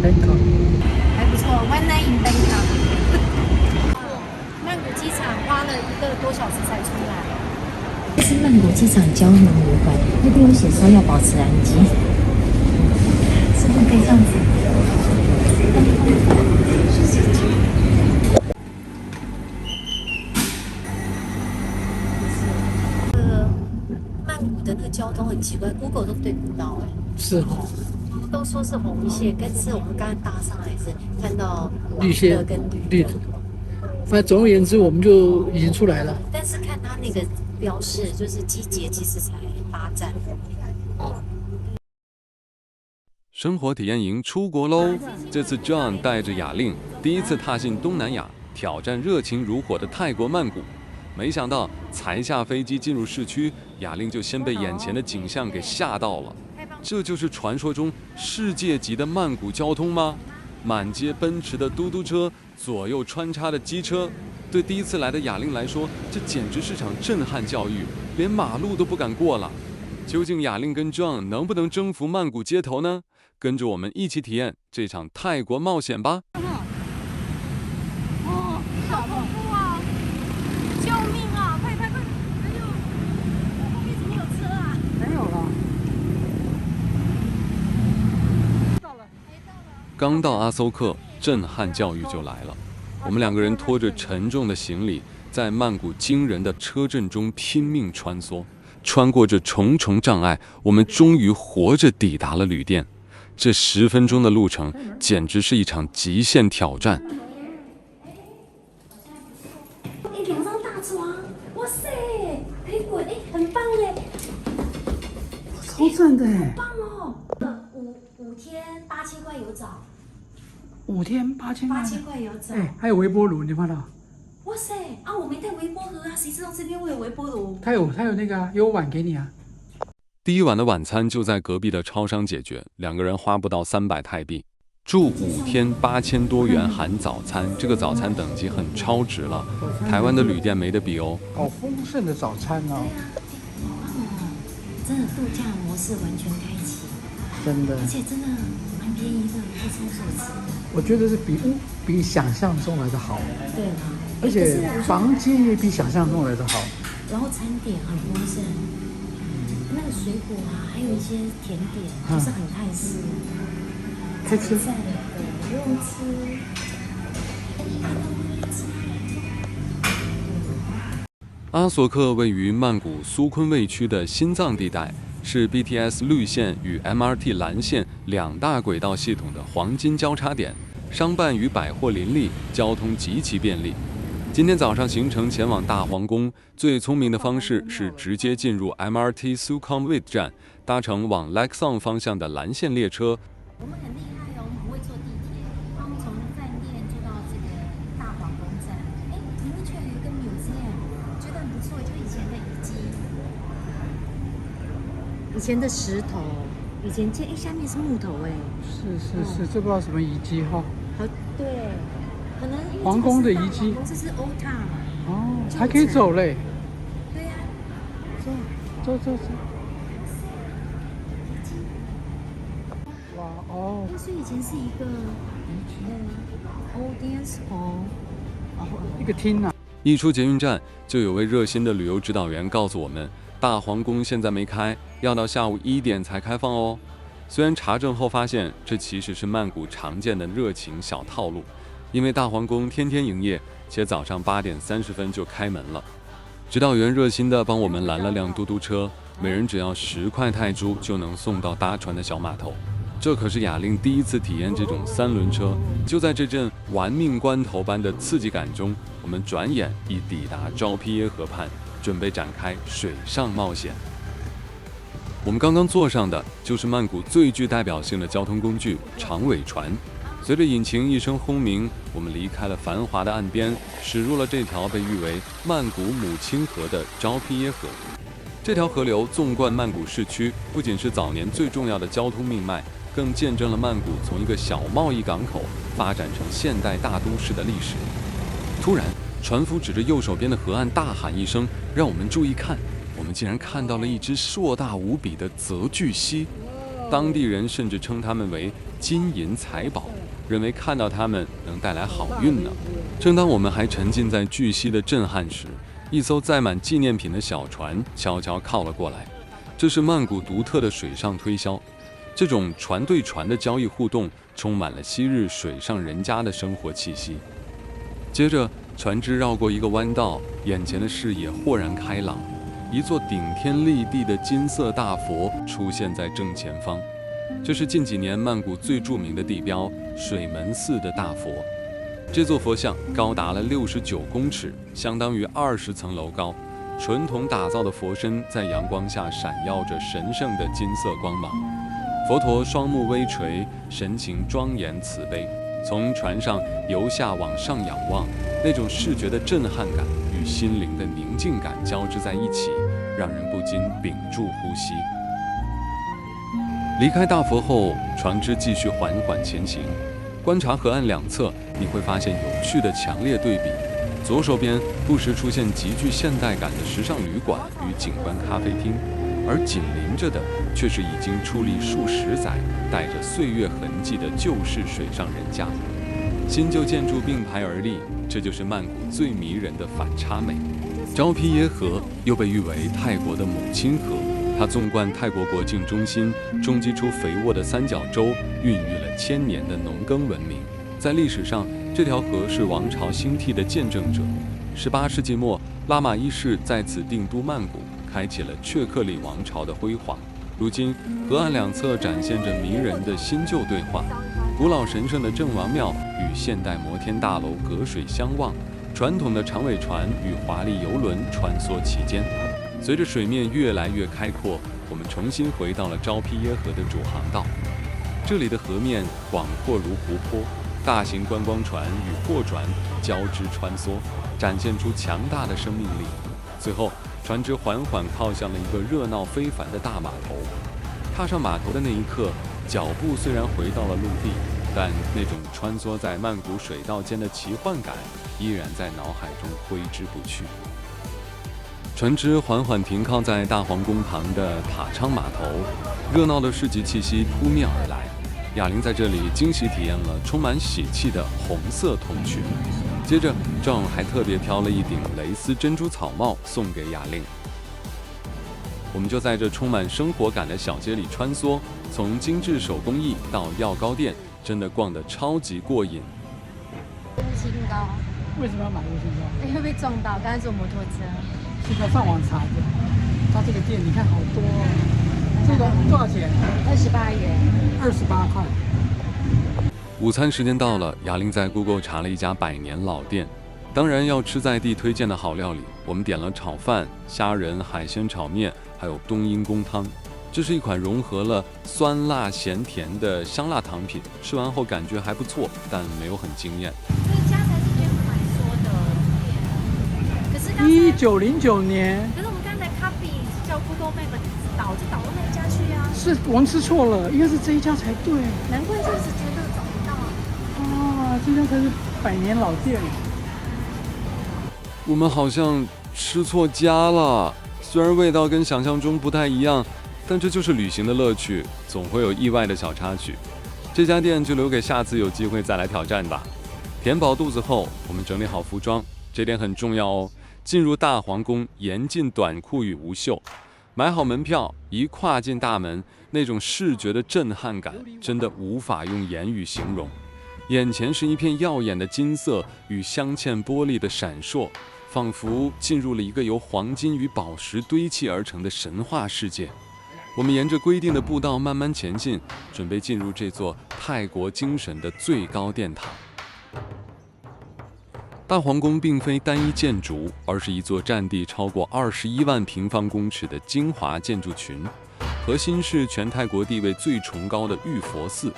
Bangkok。还不错，One Night in Bangkok。曼谷机场花了1个多小时才出来。这是曼谷机场交通旅馆，那边有写说要保持安静，是不是可以这样子？曼谷的那个交通很奇怪 ，Google 都对不到哎。是哦。都说是红线，但是我们刚刚搭上来是看到绿线跟绿的。反正总而言之，我们就已经出来了。但是看它那个标示，就是机捷其实才8站。生活体验营出国喽！这次 John 带着雅令第一次踏进东南亚，挑战热情如火的泰国曼谷。没想到才下飞机进入市区，雅令就先被眼前的景象给吓到了。这就是传说中世界级的曼谷交通吗？满街奔驰的嘟嘟车，左右穿插的机车，对第一次来的雅令来说，这简直是场震撼教育，连马路都不敢过了。究竟雅令跟 John 能不能征服曼谷街头呢？跟着我们一起体验这场泰国冒险吧！哦，好恐怖啊！救命啊！快！哎呦，后面怎么有车啊？没有了。刚到阿搜克，震撼教育就来了。我们2个人拖着沉重的行李，在曼谷惊人的车阵中拼命穿梭，穿过这重重障碍，我们终于活着抵达了旅店。这10分钟的路程，简直是一场极限挑战。2张大床，哇塞，可以滚，很棒哎，超赞的哎！棒哦！5天8000块有找5天8000块。8000块有找。还有微波炉，你有看到？哇塞啊！我没带微波炉啊，谁知道这边会有微波炉？他有那个有碗给你啊。第一晚的晚餐就在隔壁的超商解决，2个人花不到300泰币，住5天8000多元含早餐，这个早餐等级很超值了，台湾的旅店没得比哦。好丰盛的早餐哦！真的度假模式完全开启，真的，而且真的蛮便宜的，物超所值。我觉得是比想象中来的好。对啦，而且房间也比想象中来的好。然后餐点很丰盛。那个水果啊，还有一些甜点，就是很泰式。可以吃。在不用吃。阿索克位于曼谷苏坤卫区的心脏地带，是 BTS 绿线与 MRT 蓝线2大轨道系统的黄金交叉点，商办与百货林立，交通极其便利。今天早上行程前往大皇宫，最聪明的方式是直接进入 MRT Sukhumvit 站，搭乘往 Lakesong 方向的蓝线列车。我们很厉害哦，我们不会坐地铁，我们从饭店坐到这个大皇宫站。里面居然有一个 museum， 觉得很不错，就以前的遗迹，以前的石头，以前下面是木头是，这不知道什么遗迹哈。好，对。可能皇宫的遗迹，这是 Old Town 哦，还可以走嘞。对呀，走。哇哦！所以以前是一个audience hall，一个厅啊。一出捷运站，就有位热心的旅游指导员告诉我们，大皇宫现在没开，要到下午1点才开放哦。虽然查证后发现，这其实是曼谷常见的热情小套路。因为大皇宫天天营业，且早上8点30分就开门了。指导员热心地帮我们拦了辆嘟嘟车，每人只要10块泰铢就能送到搭船的小码头。这可是雅令第一次体验这种3轮车。就在这阵玩命关头般的刺激感中，我们转眼已抵达昭披耶河畔，准备展开水上冒险。我们刚刚坐上的就是曼谷最具代表性的交通工具——长尾船。随着引擎一声轰鸣，我们离开了繁华的岸边，驶入了这条被誉为曼谷母亲河的昭披耶河。这条河流纵贯曼谷市区，不仅是早年最重要的交通命脉，更见证了曼谷从一个小贸易港口发展成现代大都市的历史。突然，船夫指着右手边的河岸大喊一声，让我们注意看。我们竟然看到了一只硕大无比的泽巨蜥。当地人甚至称它们为金银财宝，认为看到它们能带来好运呢。正当我们还沉浸在巨蜥的震撼时，一艘载满纪念品的小船悄悄靠了过来。这是曼谷独特的水上推销，这种船对船的交易互动充满了昔日水上人家的生活气息。接着，船只绕过一个弯道，眼前的视野豁然开朗，一座顶天立地的金色大佛出现在正前方。这是近几年曼谷最著名的地标水门寺的大佛。这座佛像高达了69公尺，相当于20层楼高。纯铜打造的佛身在阳光下闪耀着神圣的金色光芒。佛陀双目微垂，神情庄严慈悲。从船上由下往上仰望，那种视觉的震撼感与心灵的宁静感交织在一起，让人不禁屏住呼吸。离开大佛后，船只继续缓缓前行。观察河岸两侧，你会发现有趣的强烈对比。左手边不时出现极具现代感的时尚旅馆与景观咖啡厅，而紧邻着的却是已经矗立数十载、带着岁月痕迹的旧式水上人家。新旧建筑并排而立，这就是曼谷最迷人的反差美。昭披耶河又被誉为泰国的母亲河，它纵贯泰国国境中心，冲击出肥沃的三角洲，孕育了1000年的农耕文明。在历史上，这条河是王朝兴替的见证者。18世纪末，拉玛一世在此定都曼谷，开启了雀克里王朝的辉煌。如今，河岸两侧展现着迷人的新旧对话，古老神圣的郑王庙与现代摩天大楼隔水相望，传统的长尾船与华丽游轮穿梭其间。随着水面越来越开阔，我们重新回到了昭披耶河的主航道。这里的河面广阔如湖泊，大型观光船与货船交织穿梭，展现出强大的生命力。最后，船只缓缓靠向了一个热闹非凡的大码头。踏上码头的那一刻，脚步虽然回到了陆地，但那种穿梭在曼谷水道间的奇幻感依然在脑海中挥之不去。船只缓缓停靠在大皇宫旁的塔昌码头，热闹的市集气息扑面而来。雅玲在这里惊喜体验了充满喜气的红色童裙。接着，John还特别挑了一顶蕾丝珍珠草帽送给雅玲。我们就在这充满生活感的小街里穿梭，从精致手工艺到药膏店，真的逛得超级过瘾。新高，为什么要买乌青膏？会被撞到，刚才坐摩托车。现在上网查的，他这个店你看好多哦，这个多少钱28元？28块。午餐时间到了，雅玲在 Google 查了一家100年老店，当然要吃在地推荐的好料理。我们点了炒饭、虾仁、海鲜炒面，还有冬阴功汤。这是一款融合了酸辣咸甜的香辣汤品，吃完后感觉还不错，但没有很惊艳。这一家才是最传说的店。可是刚才1909年，可是我们刚才 copy 叫 Google Map 导就导到那一家去啊。是我们吃错了，应该是这一家才对。难怪这次觉得找不到。啊，这家才是100年老店。我们好像吃错家了，虽然味道跟想象中不太一样，但这就是旅行的乐趣，总会有意外的小插曲。这家店就留给下次有机会再来挑战吧。填饱肚子后，我们整理好服装，这点很重要哦。进入大皇宫，严禁短裤与无袖。买好门票，一跨进大门，那种视觉的震撼感真的无法用言语形容。眼前是一片耀眼的金色与镶嵌玻璃的闪烁，仿佛进入了一个由黄金与宝石堆砌而成的神话世界。我们沿着规定的步道慢慢前进，准备进入这座泰国精神的最高殿堂。大皇宫并非单一建筑，而是一座占地超过21万平方公尺的精华建筑群。核心是全泰国地位最崇高的玉佛寺，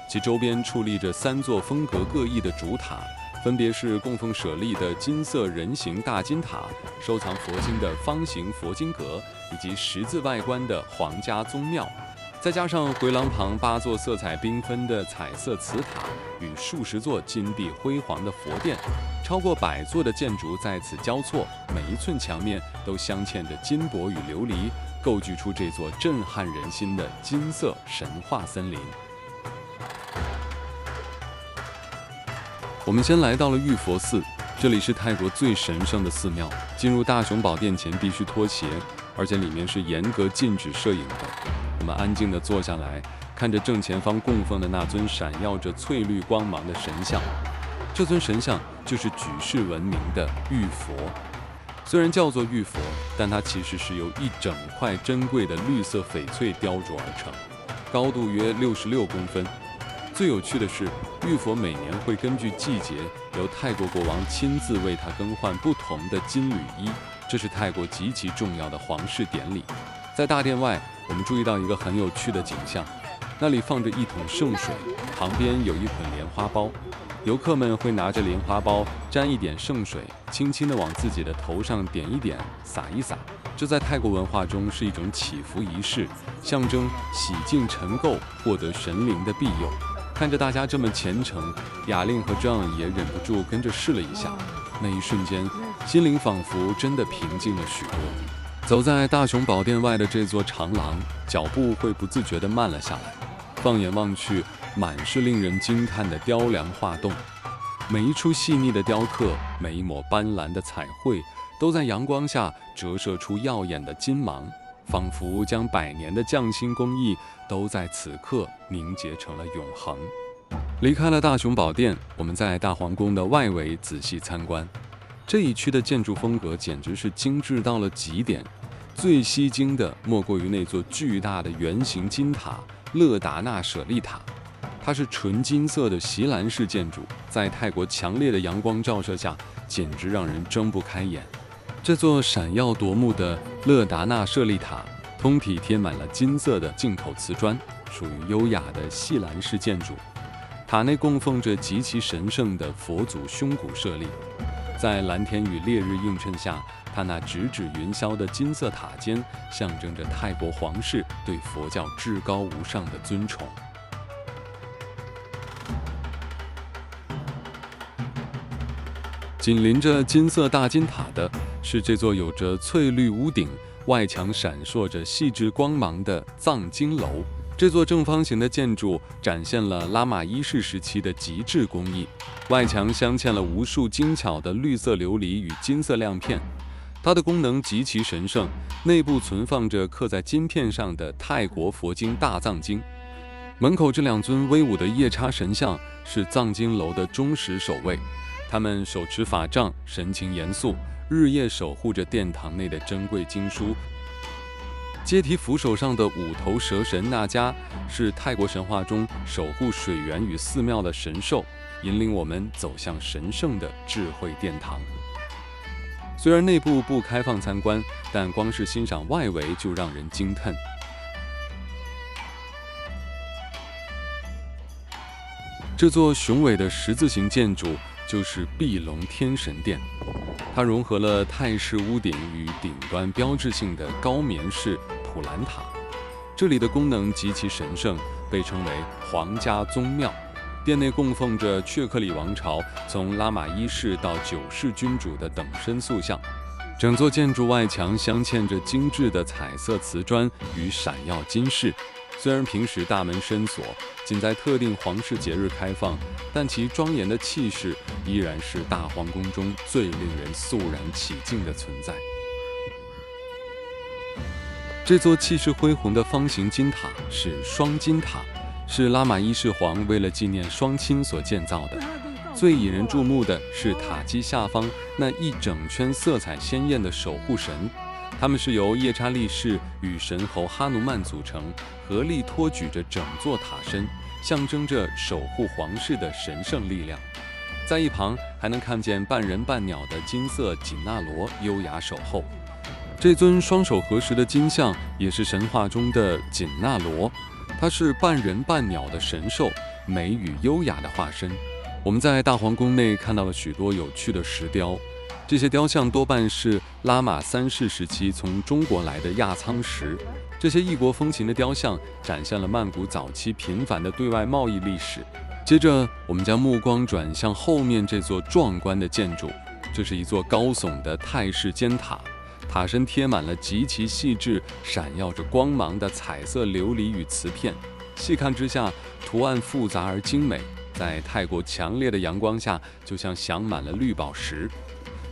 其周边矗立着3座风格各异的主塔，分别是供奉舍利的金色人形大金塔、收藏佛经的方形佛经阁，以及十字外观的皇家宗庙。再加上回廊旁8座色彩缤纷的彩色瓷塔与数十座金碧辉煌的佛殿，超过100座的建筑在此交错，每一寸墙面都镶嵌着金箔与琉璃，构筑出这座震撼人心的金色神话森林。我们先来到了玉佛寺，这里是泰国最神圣的寺庙。进入大雄宝殿前必须脱鞋，而且里面是严格禁止摄影的。我们安静地坐下来，看着正前方供奉的那尊闪耀着翠绿光芒的神像。这尊神像就是举世闻名的玉佛。虽然叫做玉佛，但它其实是由一整块珍贵的绿色翡翠雕琢而成，高度约66公分。最有趣的是，玉佛每年会根据季节，由泰国国王亲自为它更换不同的金缕衣，这是泰国极其重要的皇室典礼。在大殿外，我们注意到一个很有趣的景象，那里放着一桶圣水，旁边有一捆莲花包。游客们会拿着莲花包沾一点圣水，轻轻地往自己的头上点一点，洒一洒。这在泰国文化中是一种祈福仪式，象征洗净尘垢，获得神灵的庇佑。看着大家这么虔诚，雅令和John也忍不住跟着试了一下。那一瞬间，心灵仿佛真的平静了许多。走在大雄宝殿外的这座长廊，脚步会不自觉地慢了下来。放眼望去，满是令人惊叹的雕梁画栋，每一处细腻的雕刻，每一抹斑斓的彩绘，都在阳光下折射出耀眼的金芒，仿佛将100年的匠心工艺都在此刻凝结成了永恒。离开了大雄宝殿，我们在大皇宫的外围仔细参观。这一区的建筑风格简直是精致到了极点，最吸睛的莫过于那座巨大的圆形金塔勒达纳舍利塔。它是纯金色的席兰式建筑，在泰国强烈的阳光照射下，简直让人睁不开眼。这座闪耀夺目的勒达纳舍利塔，通体贴满了金色的进口瓷砖，属于优雅的细兰式建筑。塔内供奉着极其神圣的佛祖胸骨舍利，在蓝天与烈日映衬下，它那直指云霄的金色塔尖，象征着泰国皇室对佛教至高无上的尊崇。紧邻着金色大金塔的是这座有着翠绿屋顶、外墙闪烁着细致光芒的藏经楼。这座正方形的建筑展现了拉玛一世时期的极致工艺，外墙镶嵌了无数精巧的绿色琉璃与金色亮片。它的功能极其神圣，内部存放着刻在金片上的泰国佛经大藏经。门口这2尊威武的夜叉神像是藏经楼的忠实守卫，他们手持法杖，神情严肃，日夜守护着殿堂内的珍贵经书。阶梯扶手上的5头蛇神那迦是泰国神话中守护水源与寺庙的神兽，引领我们走向神圣的智慧殿堂。虽然内部不开放参观，但光是欣赏外围就让人惊叹。这座雄伟的十字形建筑就是碧龙天神殿，它融合了泰式屋顶与顶端标志性的高棉式普兰塔。这里的功能极其神圣，被称为皇家宗庙。殿内供奉着雀克里王朝从拉玛一世到9世君主的等身塑像。整座建筑外墙镶嵌着精致的彩色瓷砖与闪耀金饰。虽然平时大门深锁，仅在特定皇室节日开放，但其庄严的气势依然是大皇宫中最令人肃然起敬的存在。这座气势恢宏的方形金塔是双金塔，是拉玛一世皇为了纪念双亲所建造的。最引人注目的是塔基下方那一整圈色彩鲜艳的守护神，他们是由叶查利士与神猴哈努曼组成，合力托举着整座塔身，象征着守护皇室的神圣力量。在一旁还能看见半人半鸟的金色紧那罗优雅守候。这尊双手合十的金像也是神话中的紧那罗，它是半人半鸟的神兽，美与优雅的化身。我们在大皇宫内看到了许多有趣的石雕，这些雕像多半是拉玛3世时期从中国来的亚苍石。这些异国风情的雕像展现了曼谷早期频繁的对外贸易历史。接着我们将目光转向后面这座壮观的建筑，这是一座高耸的泰式尖塔，塔身贴满了极其细致、闪耀着光芒的彩色琉璃与瓷片，细看之下，图案复杂而精美，在泰国强烈的阳光下，就像镶满了绿宝石。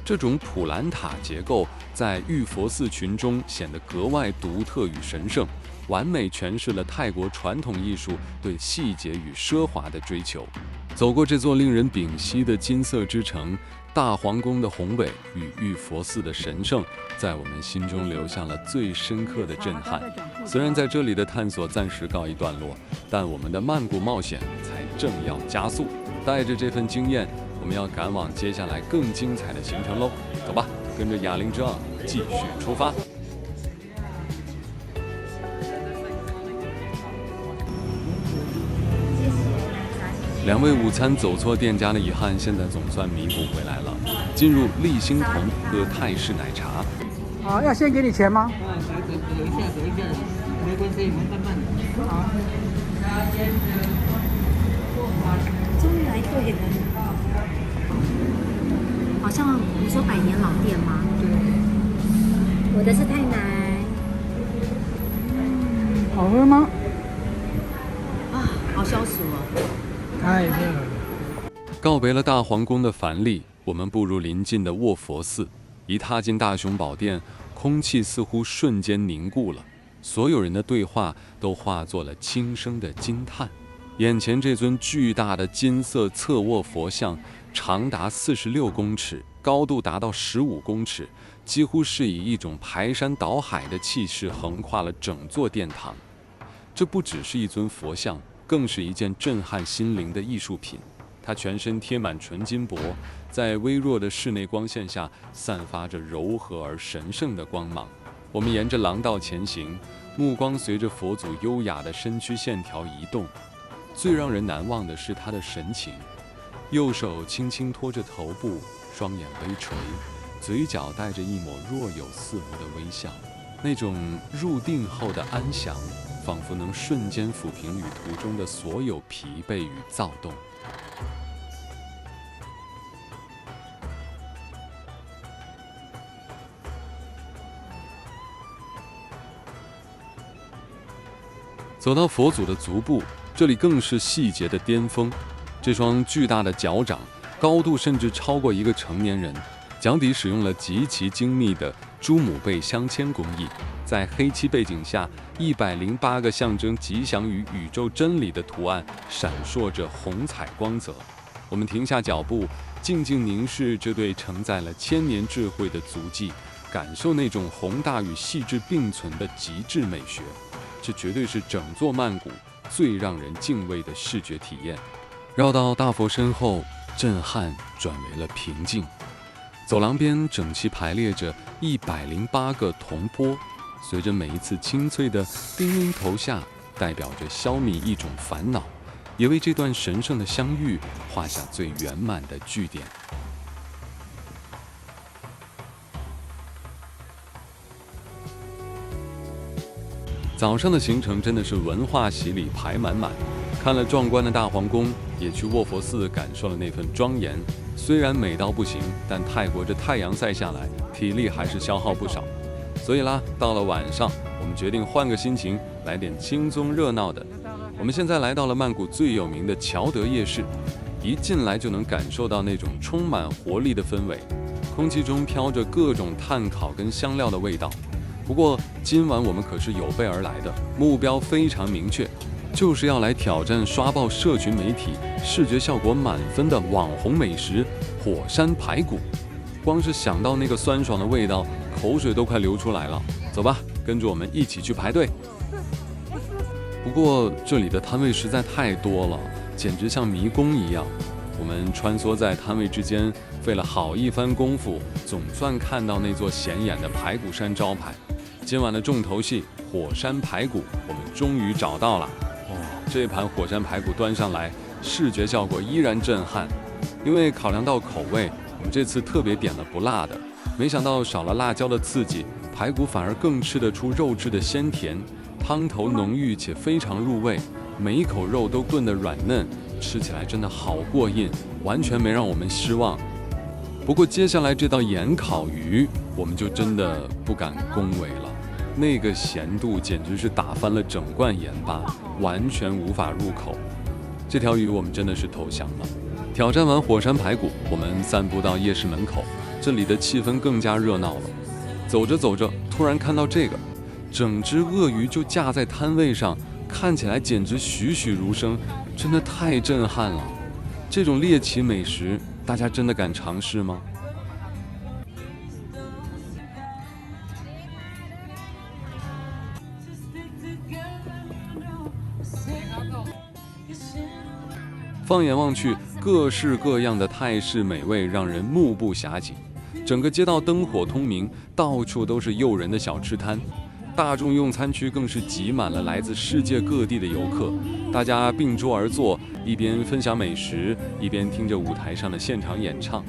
这种普兰塔结构在玉佛寺群中显得格外独特与神圣，完美诠释了泰国传统艺术对细节与奢华的追求。走过这座令人屏息的金色之城，大皇宫的宏伟与玉佛寺的神圣，在我们心中留下了最深刻的震撼。虽然在这里的探索暂时告一段落，但我们的曼谷冒险才正要加速。带着这份经验，我们要赶往接下来更精彩的行程喽！走吧，跟着哑铃之昂继续出发。两位午餐走错店家的遗憾，现在总算弥补回来了。进入立新同喝泰式奶茶。啊，要先给你钱吗？走一下，没关系，慢慢的。好。终于来对了，好像你说100年老店吗？对。我的是泰奶。好喝吗？啊，好消暑哦。太热了。告别了大皇宫的繁丽，我们步入临近的卧佛寺。一踏进大雄宝殿，空气似乎瞬间凝固了，所有人的对话都化作了轻声的惊叹。眼前这尊巨大的金色侧卧佛像，长达46公尺，高度达到15公尺，几乎是以一种排山倒海的气势横跨了整座殿堂。这不只是一尊佛像，更是一件震撼心灵的艺术品。它全身贴满纯金箔，在微弱的室内光线下散发着柔和而神圣的光芒。我们沿着廊道前行，目光随着佛祖优雅的身躯线条移动。最让人难忘的是他的神情，右手轻轻托着头部，双眼微垂，嘴角带着一抹若有似无的微笑。那种入定后的安详，仿佛能瞬间抚平旅途中的所有疲惫与躁动。走到佛祖的足部，这里更是细节的巅峰。这双巨大的脚掌，高度甚至超过一个成年人。脚底使用了极其精密的猪母背镶嵌工艺，在黑漆背景下，108个象征吉祥与宇宙真理的图案闪烁着红彩光泽。我们停下脚步，静静凝视这对承载了1000年智慧的足迹，感受那种宏大与细致并存的极致美学。这绝对是整座曼谷最让人敬畏的视觉体验。绕到大佛身后，震撼转为了平静。走廊边整齐排列着108个铜钵，随着每一次清脆的叮铃投下，代表着消弭一种烦恼，也为这段神圣的相遇画下最圆满的句点。早上的行程真的是文化洗礼排满满，看了壮观的大皇宫，也去卧佛寺感受了那份庄严。虽然美到不行，但泰国这太阳晒下来，体力还是消耗不少。所以啦，到了晚上，我们决定换个心情，来点轻松热闹的。我们现在来到了曼谷最有名的乔德夜市，一进来就能感受到那种充满活力的氛围，空气中飘着各种炭烤跟香料的味道。不过今晚我们可是有备而来的，目标非常明确，就是要来挑战刷爆社群媒体、视觉效果满分的网红美食火山排骨。光是想到那个酸爽的味道，口水都快流出来了。走吧，跟着我们一起去排队。不过这里的摊位实在太多了，简直像迷宫一样。我们穿梭在摊位之间，费了好一番功夫，总算看到那座显眼的排骨山招牌。今晚的重头戏火山排骨，我们终于找到了。这盘火山排骨端上来，视觉效果依然震撼。因为考量到口味，我们这次特别点了不辣的。没想到少了辣椒的刺激，排骨反而更吃得出肉质的鲜甜，汤头浓郁且非常入味，每一口肉都炖得软嫩，吃起来真的好过瘾，完全没让我们失望。不过接下来这道盐烤鱼，我们就真的不敢恭维了，那个咸度简直是打翻了整罐盐巴，完全无法入口。这条鱼我们真的是投降了。挑战完火山排骨，我们散步到夜市门口，这里的气氛更加热闹了。走着走着，突然看到这个，整只鳄鱼就架在摊位上，看起来简直栩栩如生，真的太震撼了。这种猎奇美食，大家真的敢尝试吗？放眼望去，各式各样的泰式美味让人目不暇接。整个街道灯火通明，到处都是诱人的小吃摊，大众用餐区更是挤满了来自世界各地的游客。大家并桌而坐，一边分享美食，一边听着舞台上的现场演唱。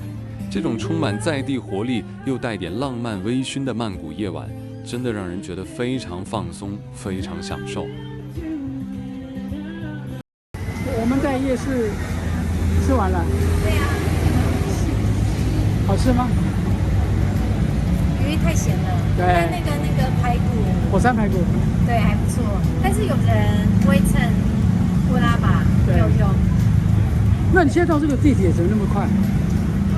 这种充满在地活力又带点浪漫微醺的曼谷夜晚，真的让人觉得非常放松，非常享受。我们在夜市吃完了，对啊，好吃吗？鱼太咸了。对但那个排骨，火山排骨，对，还不错。但是有人不会称布拉吧？对有。那你现在到这个地铁怎么那么快？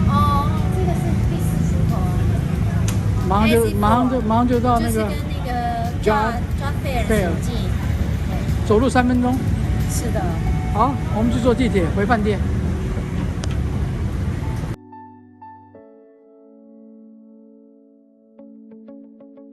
哦，这个是第40头，马上就到那个就是跟那个抓 fair 很近。走路3分钟。是的。好，我们去坐地铁回饭店。